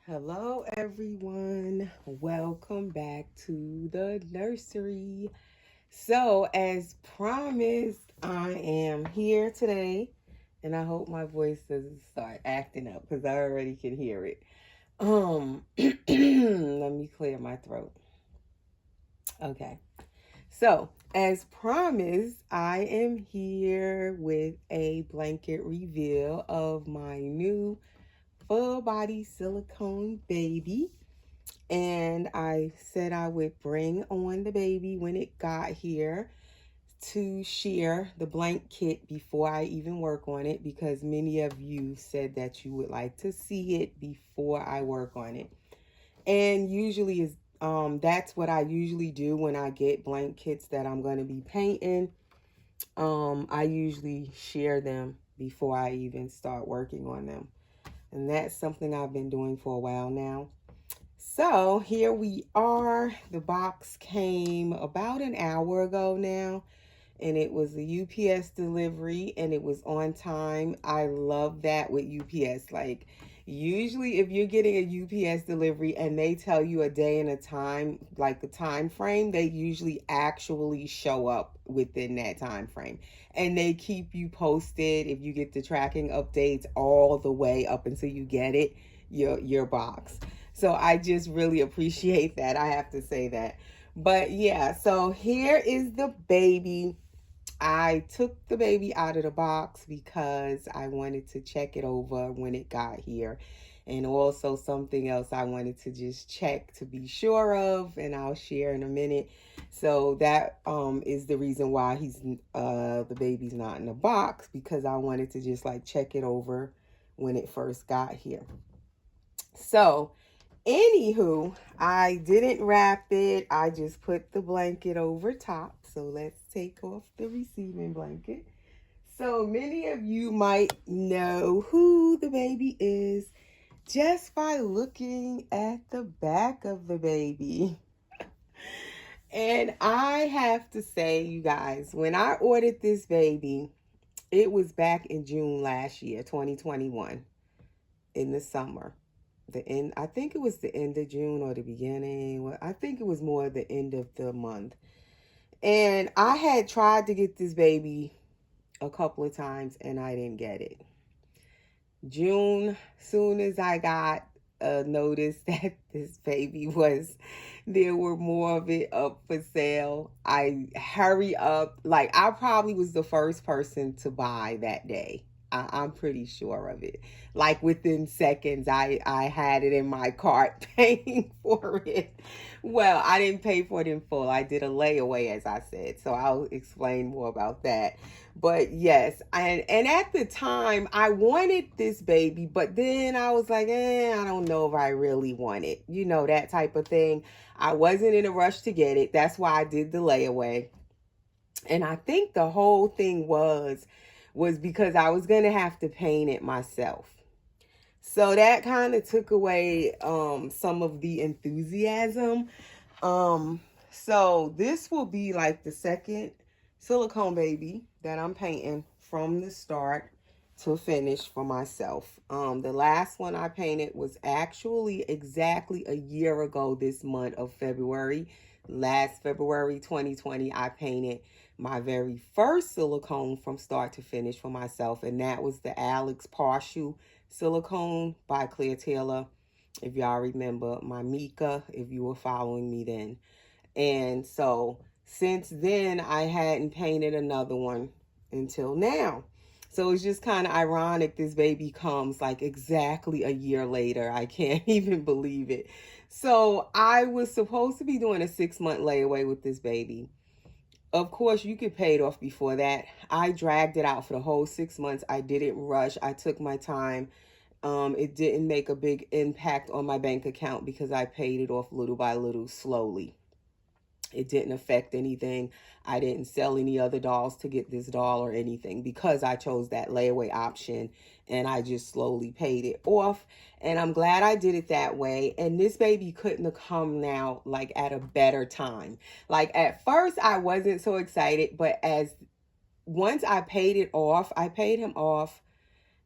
Hello, everyone. Welcome back to the nursery. So, as promised, I am here today, and I hope my voice doesn't start acting up because I already can hear it. Let me clear my throat. Okay. So, as promised, I am here with a blanket reveal of my new full body silicone baby. And I said I would bring on the baby when it got here to share the blank kit before I even work on it, because many of you said that you would like to see it before I work on it. And usually is that's what I usually do when I get blank kits that I'm going to be painting. I usually share them before I even start working on them. And that's something I've been doing for a while now. So here we are. The box came about an hour ago now, and it was a UPS delivery and it was on time. I love that with UPS. Like, usually if you're getting a UPS delivery and they tell you a day and a time, like a time frame, they usually actually show up within that time frame. And they keep you posted if you get the tracking updates all the way up until you get it, your box. So I just really appreciate that. I have to say that. But yeah, so here is the baby. I took the baby out of the box because I wanted to check it over when it got here. And also something else I wanted to just check to be sure of, and I'll share in a minute. So that is the reason why the baby's not in the box, because I wanted to just like check it over when it first got here. So anywho, I didn't wrap it. I just put the blanket over top. So let's take off the receiving blanket. So many of you might know who the baby is just by looking at the back of the baby. And I have to say, you guys, when I ordered this baby, it was back in June last year, 2021, in the summer. I think it was the end of June or the beginning. Well, I think it was more the end of the month. And I had tried to get this baby a couple of times and I didn't get it. June, soon as I got a notice that this baby there were more of it up for sale, I hurry up. Like, I probably was the first person to buy that day. I'm pretty sure of it. Like, within seconds, I had it in my cart paying for it. Well, I didn't pay for it in full. I did a layaway, as I said. So I'll explain more about that. But yes, and at the time I wanted this baby, but then I was like, I don't know if I really want it. You know, that type of thing. I wasn't in a rush to get it. That's why I did the layaway. And I think the whole thing was because I was gonna have to paint it myself. So that kind of took away some of the enthusiasm. Um, so this will be like the second silicone baby that I'm painting from the start to finish for myself. The last one I painted was actually exactly a year ago this month of February. Last February 2020, I painted my very first silicone from start to finish for myself, and that was the Alex Partial Silicone by Claire Taylor. If y'all remember, my Mika, if you were following me then. And so since then, I hadn't painted another one until now. So it's just kind of ironic this baby comes like exactly a year later. I can't even believe it. So I was supposed to be doing a 6-month layaway with this baby. Of course, you could pay it off before that. I dragged it out for the whole 6 months. I didn't rush. I took my time. It didn't make a big impact on my bank account because I paid it off little by little, slowly. It didn't affect anything. I didn't sell any other dolls to get this doll or anything because I chose that layaway option, and I just slowly paid it off. And I'm glad I did it that way. And this baby couldn't have come now like at a better time. Like, at first I wasn't so excited, but once I paid it off, I paid him off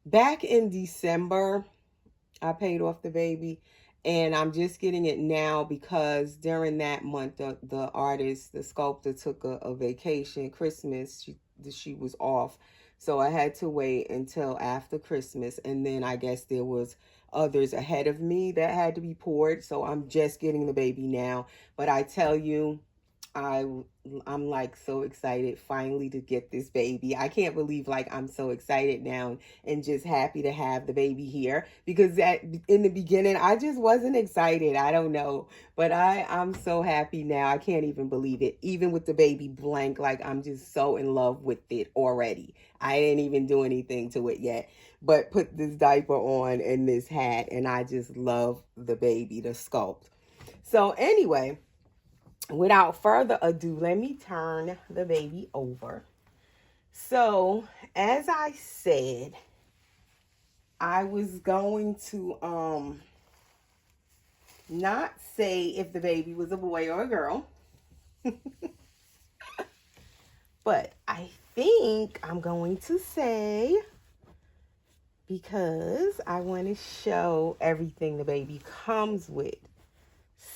back in December. I paid off the baby. And I'm just getting it now because during that month, the artist, the sculptor, took a vacation. Christmas, she was off, so I had to wait until after Christmas, and then I guess there was others ahead of me that had to be poured. So I'm just getting the baby now. But I tell you, I I'm like so excited finally to get this baby. I can't believe like I'm so excited now and just happy to have the baby here, because that in the beginning I just wasn't excited. I don't know, but I'm so happy now. I can't even believe it. Even with the baby blank, like I'm just so in love with it already. I didn't even do anything to it yet, but put this diaper on and this hat, and I just love the baby, the sculpt. So anyway, without further ado, let me turn the baby over. So, as I said, I was going to not say if the baby was a boy or a girl. But I think I'm going to say, because I want to show everything the baby comes with.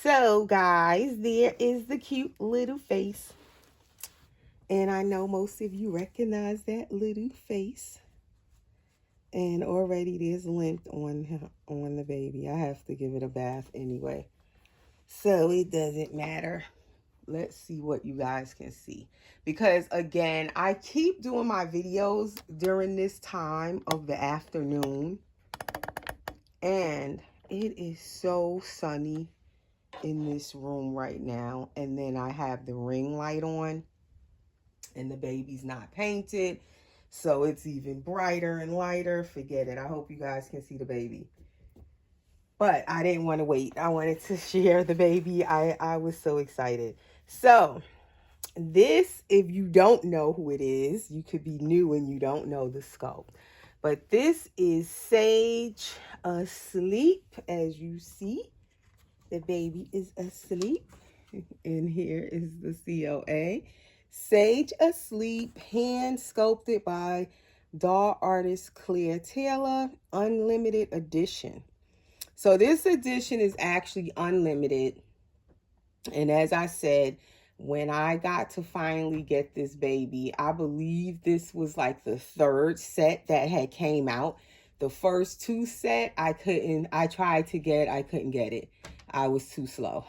So, guys, there is the cute little face. And I know most of you recognize that little face. And already there's lint on the baby. I have to give it a bath anyway, so it doesn't matter. Let's see what you guys can see, because again, I keep doing my videos during this time of the afternoon, and it is so sunny in this room right now. And then I have the ring light on, and the baby's not painted, so it's even brighter and lighter. Forget it. I hope you guys can see the baby. But I didn't want to wait. I wanted to share the baby. I was so excited. So this, if you don't know who it is, you could be new and you don't know the sculpt. But this is Sage asleep. As you see, the baby is asleep. And here is the COA. Sage asleep, hand sculpted by doll artist Claire Taylor, unlimited edition. So this edition is actually unlimited. And as I said, when I got to finally get this baby, I believe this was like the third set that had came out. The first two set I tried to get, I couldn't get it. I was too slow.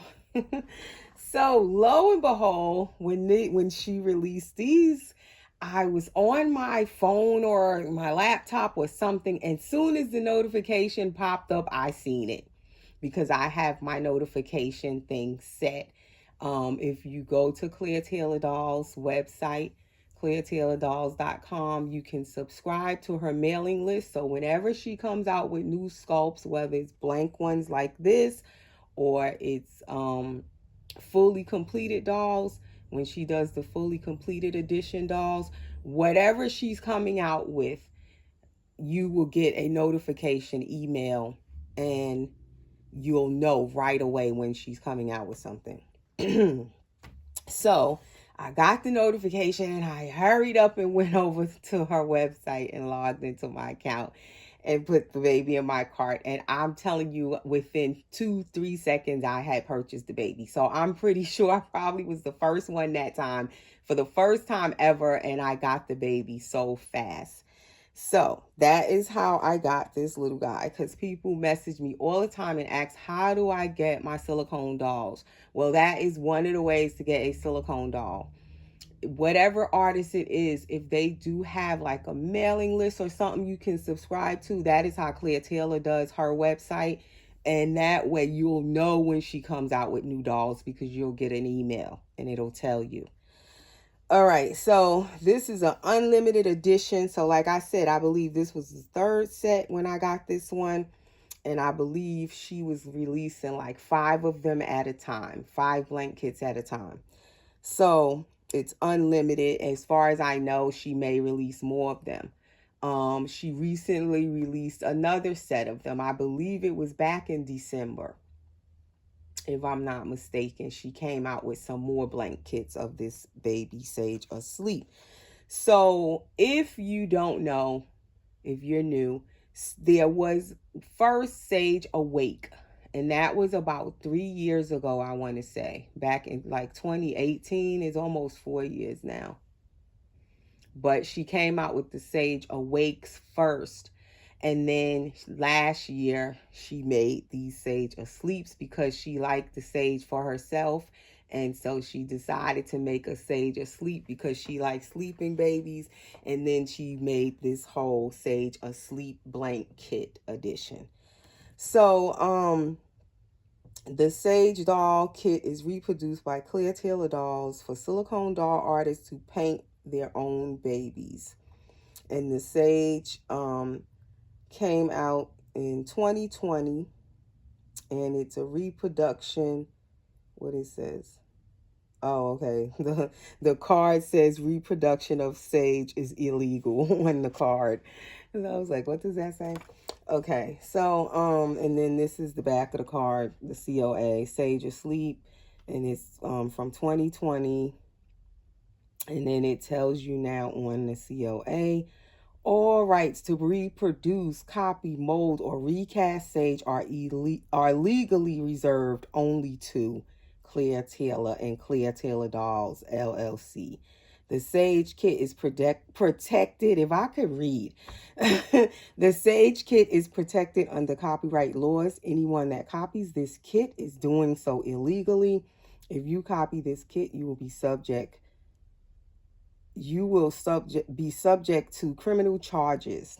So lo and behold, when she released these, I was on my phone or my laptop or something, and soon as the notification popped up, I seen it, because I have my notification thing set. If you go to Claire Taylor Doll's website, ClaireTaylorDolls.com, you can subscribe to her mailing list. So whenever she comes out with new sculpts, whether it's blank ones like this or it's fully completed dolls, when she does the fully completed edition dolls, whatever she's coming out with, you will get a notification email, and you'll know right away when she's coming out with something. So I got the notification and I hurried up and went over to her website and logged into my account and put the baby in my cart. And I'm telling you, within 2-3 seconds, I had purchased the baby. So I'm pretty sure I probably was the first one that time, for the first time ever. And I got the baby so fast. So that is how I got this little guy, because people message me all the time and ask, how do I get my silicone dolls? Well, that is one of the ways to get a silicone doll. Whatever artist it is, if they do have like a mailing list or something you can subscribe to, that is how Claire Taylor does her website. And that way you'll know when she comes out with new dolls, because you'll get an email and it'll tell you. All right, so this is an unlimited edition. So like I said, I believe this was the third set when I got this one. And I believe she was releasing like 5 of them at a time, 5 blank kits at a time. So it's unlimited. As far as I know, she may release more of them. She recently released another set of them. I believe it was back in December, if I'm not mistaken. She came out with some more blank kits of this baby Sage asleep. So if you don't know, if you're new, there was first Sage Awake. And that was about 3 years ago, I want to say. Back in like 2018, is almost 4 years now. But she came out with the Sage Awakes first. And then last year, she made these Sage Asleeps because she liked the Sage for herself. And so she decided to make a Sage Asleep because she likes sleeping babies. And then she made this whole Sage Asleep blank kit edition. So, the Sage Doll Kit is reproduced by Claire Taylor Dolls for silicone doll artists to paint their own babies. And the Sage came out in 2020, and it's a reproduction. What it says? Oh, okay. The card says reproduction of Sage is illegal on the card. And I was like, what does that say? Okay, so and then this is the back of the card, the COA, Sage Asleep, and it's from 2020. And then it tells you now on the COA, all rights to reproduce, copy, mold, or recast Sage are legally reserved only to Claire Taylor and Claire Taylor Dolls, LLC. The Sage Kit is protected, if I could read. The Sage Kit is protected under copyright laws. Anyone that copies this kit is doing so illegally. If you copy this kit, you will be subject be subject to criminal charges.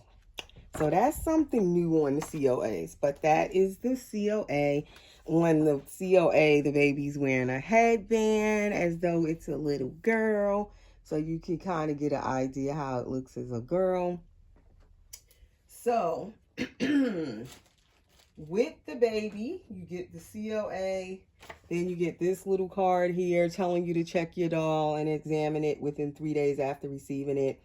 So that's something new on the COAs, but that is the COA. On the COA, the baby's wearing a headband as though it's a little girl, so you can kind of get an idea how it looks as a girl. So with the baby, you get the COA, then you get this little card here telling you to check your doll and examine it within 3 days after receiving it.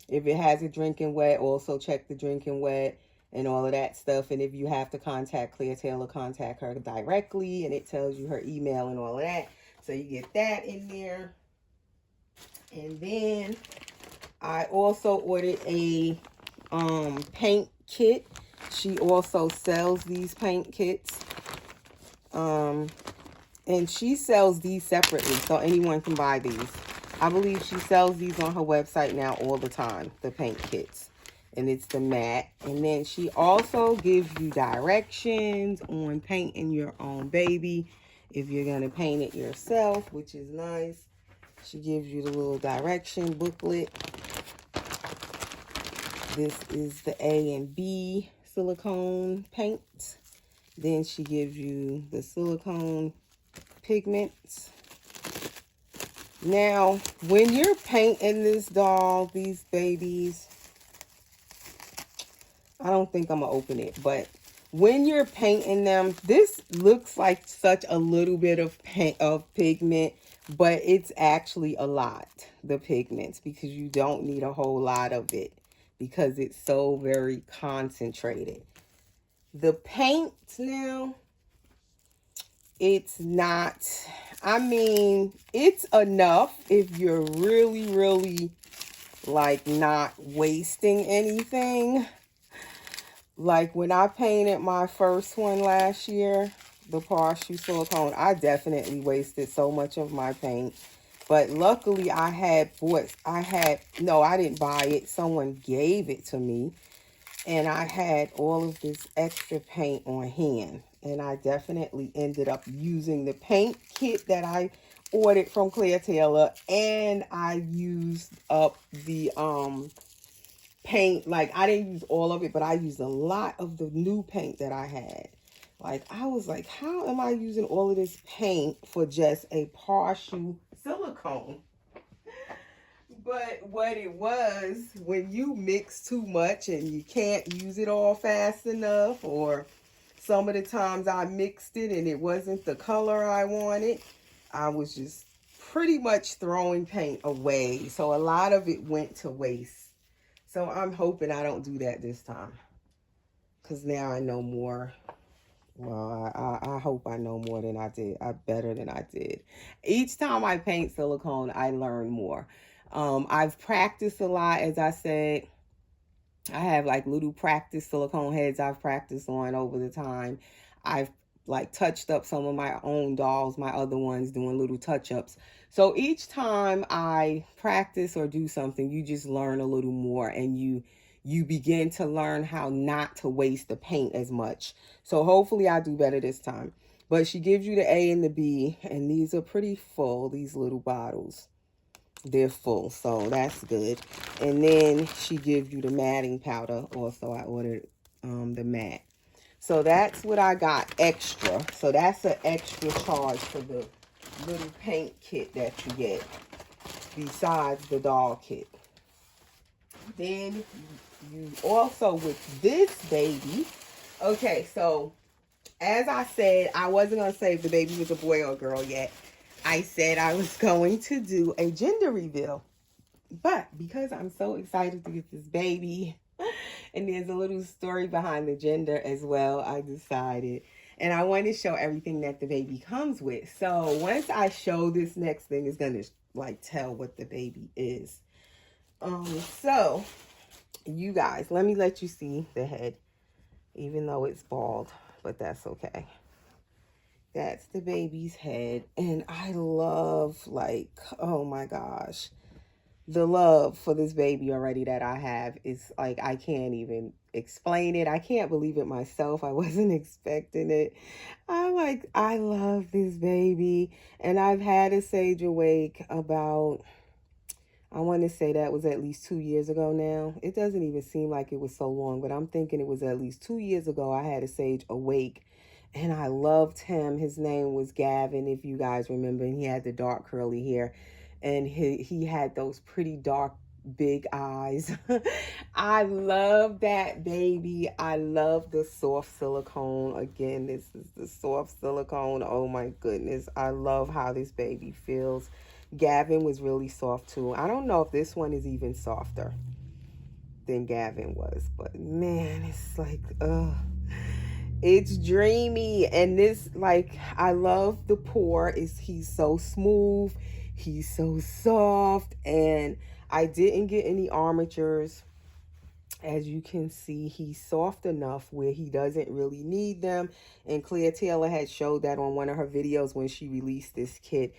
If it has a drinking wet, also check the drinking wet and all of that stuff. And if you have to contact Claire Taylor, contact her directly, and it tells you her email and all of that. So you get that in there. And then I also ordered a paint kit. She also sells these paint kits. And she sells these separately, so anyone can buy these. I believe she sells these on her website now all the time, the paint kits. And it's the matte. And then she also gives you directions on painting your own baby if you're going to paint it yourself, which is nice. She gives you the little direction booklet. This is the A and B silicone paint. Then she gives you the silicone pigments. Now, when you're painting this doll, these babies, I don't think I'm gonna open it, but when you're painting them, this looks like such a little bit of pigment, but it's actually a lot, the pigments, because you don't need a whole lot of it because it's so very concentrated. The paint now, it's not, I mean, it's enough if you're really like not wasting anything. Like when I painted my first one last year, the partial silicone, I definitely wasted so much of my paint. But luckily I didn't buy it. Someone gave it to me. And I had all of this extra paint on hand. And I definitely ended up using the paint kit that I ordered from Claire Taylor. And I used up the paint. Like, I didn't use all of it, but I used a lot of the new paint that I had. Like, I was like, how am I using all of this paint for just a partial silicone? But what it was, when you mix too much and you can't use it all fast enough, or some of the times I mixed it and it wasn't the color I wanted, I was just pretty much throwing paint away. So a lot of it went to waste. So I'm hoping I don't do that this time, because now I know more. Well, I hope I know more than I did. Better than I did. Each time I paint silicone, I learn more. I've practiced a lot, as I said. I have like little practice silicone heads I've practiced on over the time. I've like touched up some of my own dolls, my other ones, doing little touch-ups. So each time I practice or do something, you just learn a little more, and you begin to learn how not to waste the paint as much. So hopefully I do better this time. But she gives you the A and the B, and these are pretty full, these little bottles. They're full, so that's good. And then she gives you the matting powder. Also, I ordered the mat. So that's what I got extra. So that's an extra charge for the little paint kit that you get, besides the doll kit. Then you also, with this baby, okay, so as I said, I wasn't going to say if the baby was a boy or a girl yet. I said I was going to do a gender reveal. But because I'm so excited to get this baby, and there's a little story behind the gender as well, I decided. And I want to show everything that the baby comes with. So once I show this next thing, is going to like tell what the baby is. So you guys, let me let you see the head, even though it's bald, but that's okay. That's the baby's head. And I love, like, oh my gosh, the love for this baby already that I have is like, I can't even explain it. I can't believe it myself. I wasn't expecting it. I love this baby. And I've had a Sage Awake about, I want to say that was at least 2 years ago now. It doesn't even seem like it was so long, but I'm thinking it was at least 2 years ago I had a Sage Awake. And I loved him. His name was Gavin, if you guys remember. And he had the dark curly hair. And he had those pretty dark, big eyes. I love that baby. I love the soft silicone. Again, this is the soft silicone. Oh my goodness. I love how this baby feels. Gavin was really soft too. I don't know if this one is even softer than Gavin was. But man, it's like, it's dreamy. And this, like, I love the pore. He's so smooth. He's so soft. And I didn't get any armatures. As you can see, he's soft enough where he doesn't really need them. And Claire Taylor had showed that on one of her videos when she released this kit.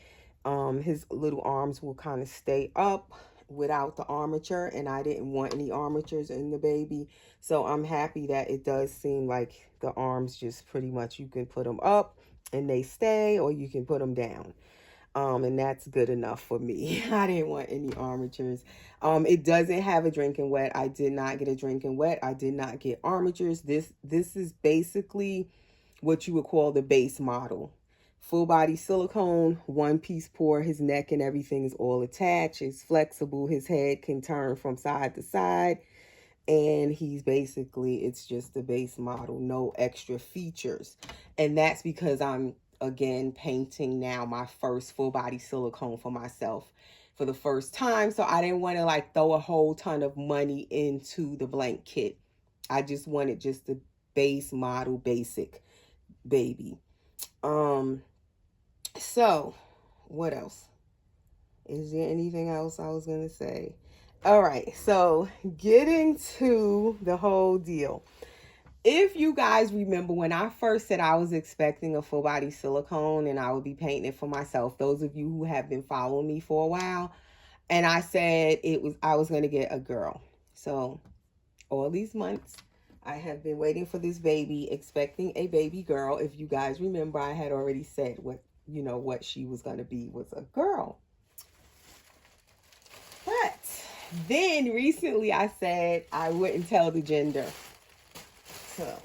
His little arms will kind of stay up without the armature, and I didn't want any armatures in the baby. So I'm happy that it does seem like the arms just pretty much, you can put them up and they stay, or you can put them down. And that's good enough for me. I didn't want any armatures. It doesn't have a drinking wet. I did not get a drinking wet. I did not get armatures. This is basically what you would call the base model. Full body silicone, one piece pour. His neck and everything is all attached. It's flexible. His head can turn from side to side. And he's basically, it's just the base model, no extra features. And that's because I'm, again, painting now my first full body silicone for myself for the first time. So I didn't want to like throw a whole ton of money into the blank kit. I just wanted just the base model, basic baby. So what else? Is there anything else I was going to say? All right. So getting to the whole deal. If you guys remember when I first said I was expecting a full body silicone and I would be painting it for myself, those of you who have been following me for a while, and I said I was going to get a girl. So all these months I have been waiting for this baby, expecting a baby girl. If you guys remember, I had already said what she was going to be was a girl. But then recently I said I wouldn't tell the gender. So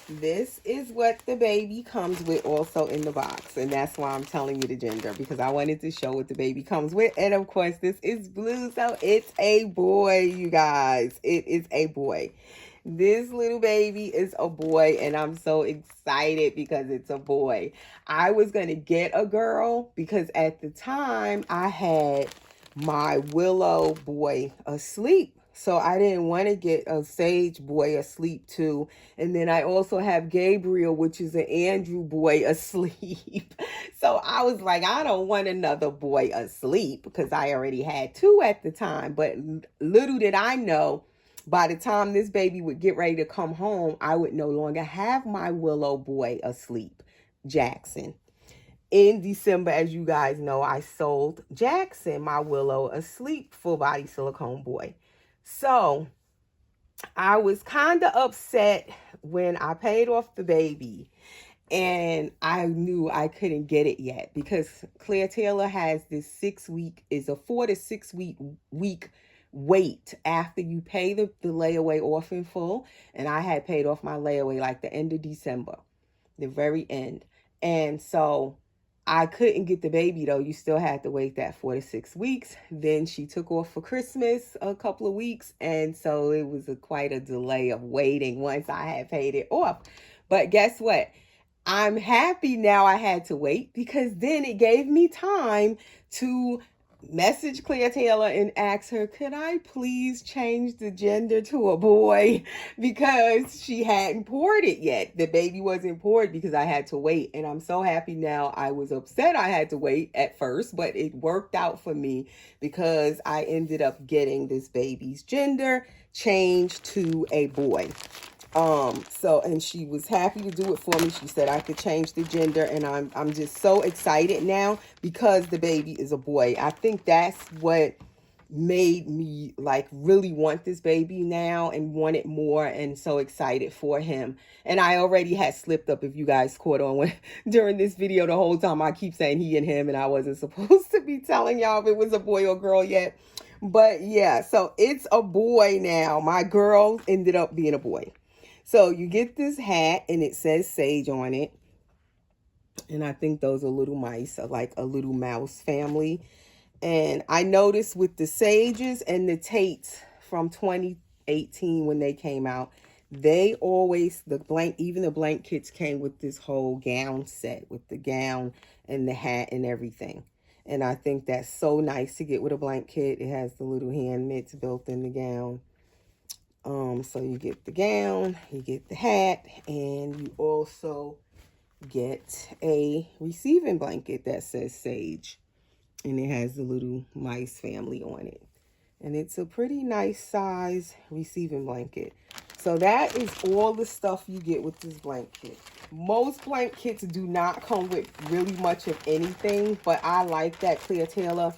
this is what the baby comes with also in the box. And that's why I'm telling you the gender, because I wanted to show what the baby comes with. And of course, this is blue. So it's a boy, you guys. It is a boy. This little baby is a boy, and I'm so excited because it's a boy. I was going to get a girl because at the time I had my Willow boy asleep. So I didn't want to get a Sage boy asleep too. And then I also have Gabriel, which is an Andrew boy, asleep. So I was like, I don't want another boy asleep because I already had two at the time. But little did I know By the time this baby would get ready to come home, I would no longer have my Willow boy asleep, Jackson. In December, as you guys know, I sold Jackson, my Willow asleep full body silicone boy. So I was kind of upset when I paid off the baby and I knew I couldn't get it yet because Claire Taylor has this 6 week, is a 4 to 6 week wait after you pay the layaway off in full. And I had paid off my layaway like the end of December, the very end. And so I couldn't get the baby though. You still had to wait that 4 to 6 weeks. Then she took off for Christmas a couple of weeks. And so it was quite a delay of waiting once I had paid it off. But guess what? I'm happy now I had to wait because then it gave me time to message Claire Taylor and ask her, could I please change the gender to a boy? Because she hadn't poured it yet. The baby wasn't poured because I had to wait. And I'm so happy now. I was upset I had to wait at first, but it worked out for me because I ended up getting this baby's gender changed to a boy. And she was happy to do it for me. She said I could change the gender, and I'm just so excited now because the baby is a boy. I think that's what made me like really want this baby now and want it more, and so excited for him. And I already had slipped up, if you guys caught on when during this video, the whole time I keep saying he and him, and I wasn't supposed to be telling y'all if it was a boy or girl yet. But yeah, so it's a boy now. My girl ended up being a boy. So you get this hat and it says Sage on it. And I think those are little mice, like a little mouse family. And I noticed with the Sages and the Tates from 2018 when they came out, they always, even the blank kits came with this whole gown set with the gown and the hat and everything. And I think that's so nice to get with a blank kit. It has the little hand mitts built in the gown. So you get the gown, you get the hat, and you also get a receiving blanket that says Sage. And it has the little mice family on it. And it's a pretty nice size receiving blanket. So that is all the stuff you get with this blank kit. Most blank kits do not come with really much of anything, but I like that Claire Taylor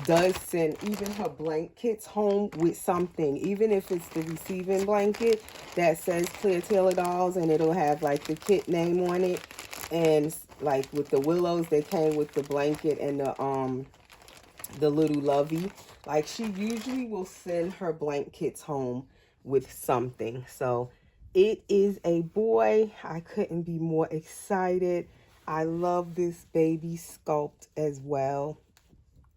does send even her blank kits home with something, even if it's the receiving blanket that says Claire Taylor Dolls, and it'll have like the kit name on it. And like with the Willows, they came with the blanket and the little lovey. Like she usually will send her blank kits home with something. So it is a boy. I couldn't be more excited. I love this baby sculpt as well.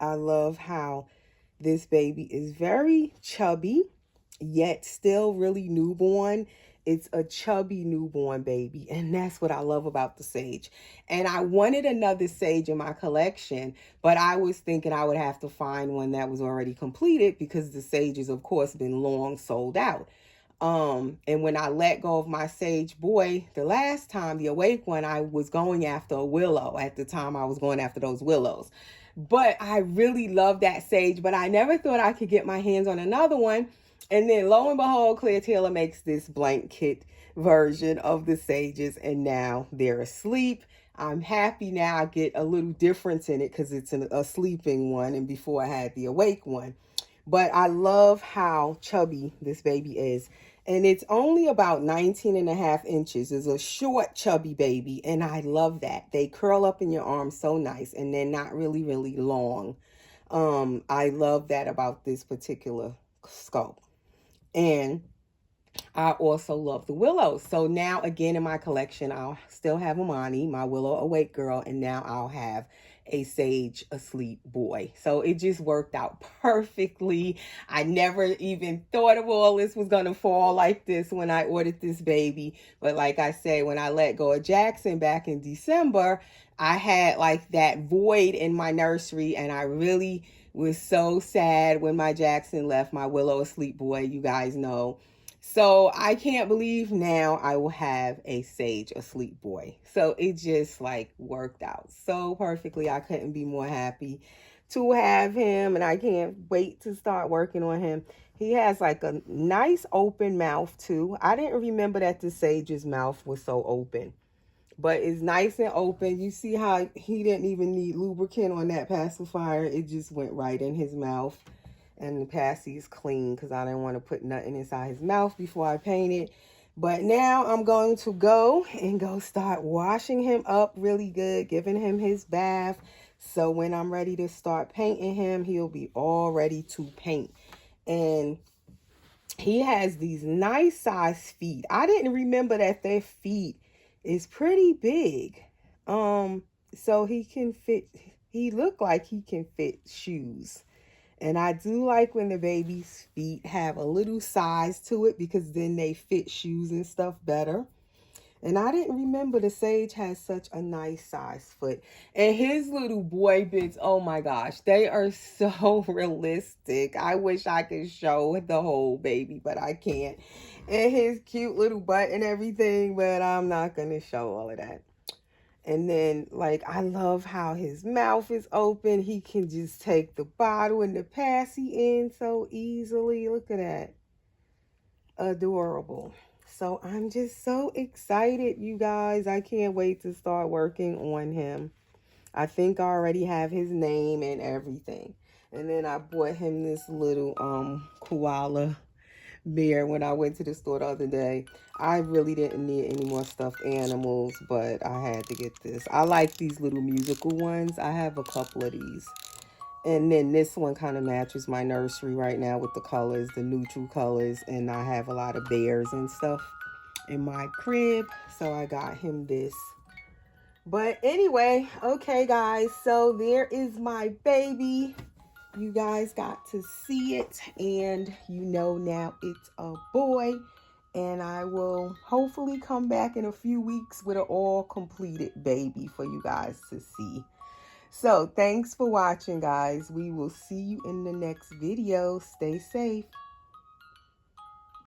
I love how this baby is very chubby, yet still really newborn. It's a chubby newborn baby, and that's what I love about the Sage. And I wanted another Sage in my collection, but I was thinking I would have to find one that was already completed because the Sage has, of course, been long sold out. And when I let go of my Sage boy the last time, the awake one, I was going after a Willow. At the time, I was going after those Willows. But I really love that Sage, but I never thought I could get my hands on another one. And then lo and behold, Claire Taylor makes this blank kit version of the Sages, and now they're asleep. I'm happy now I get a little difference in it because it's a sleeping one, and before I had the awake one. But I love how chubby this baby is. And it's only about 19.5 inches. It's a short, chubby baby. And I love that. They curl up in your arms so nice. And they're not really, really long. I love that about this particular sculpt. And I also love the Willows. So now, again, in my collection, I'll still have Amani, my Willow awake girl. And now I'll have a Sage asleep boy. So it just worked out perfectly. I never even thought of all this was going to fall like this when I ordered this baby. But like I said, when I let go of Jackson back in December, I had like that void in my nursery, and I really was so sad when my Jackson left, my Willow asleep boy, you guys know. So I can't believe now I will have a Sage asleep boy. So it just like worked out so perfectly. I couldn't be more happy to have him, and I can't wait to start working on him. He has like a nice open mouth too. I didn't remember that the Sage's mouth was so open, but it's nice and open. You see how he didn't even need lubricant on that pacifier. It just went right in his mouth. And the passy is clean because I didn't want to put nothing inside his mouth before I paint it. But now I'm going to go start washing him up really good, giving him his bath. So when I'm ready to start painting him, he'll be all ready to paint. And he has these nice size feet. I didn't remember that their feet is pretty big. So he looked like he can fit shoes. And I do like when the baby's feet have a little size to it because then they fit shoes and stuff better. And I didn't remember the Sage has such a nice size foot. And his little boy bits, oh my gosh, they are so realistic. I wish I could show the whole baby, but I can't. And his cute little butt and everything, but I'm not going to show all of that. And then, like, I love how his mouth is open. He can just take the bottle and the passy in so easily. Look at that. Adorable. So I'm just so excited, you guys. I can't wait to start working on him. I think I already have his name and everything. And then I bought him this little koala bear when I went to the store the other day. I really didn't need any more stuffed animals, but I had to get this. I like these little musical ones. I have a couple of these. And then this one kind of matches my nursery right now with the colors, the neutral colors. And I have a lot of bears and stuff in my crib. So I got him this. But anyway, okay, guys. So there is my baby. You guys got to see it. And you know now it's a boy. And I will hopefully come back in a few weeks with an all completed baby for you guys to see. So thanks for watching, guys. We will see you in the next video. Stay safe.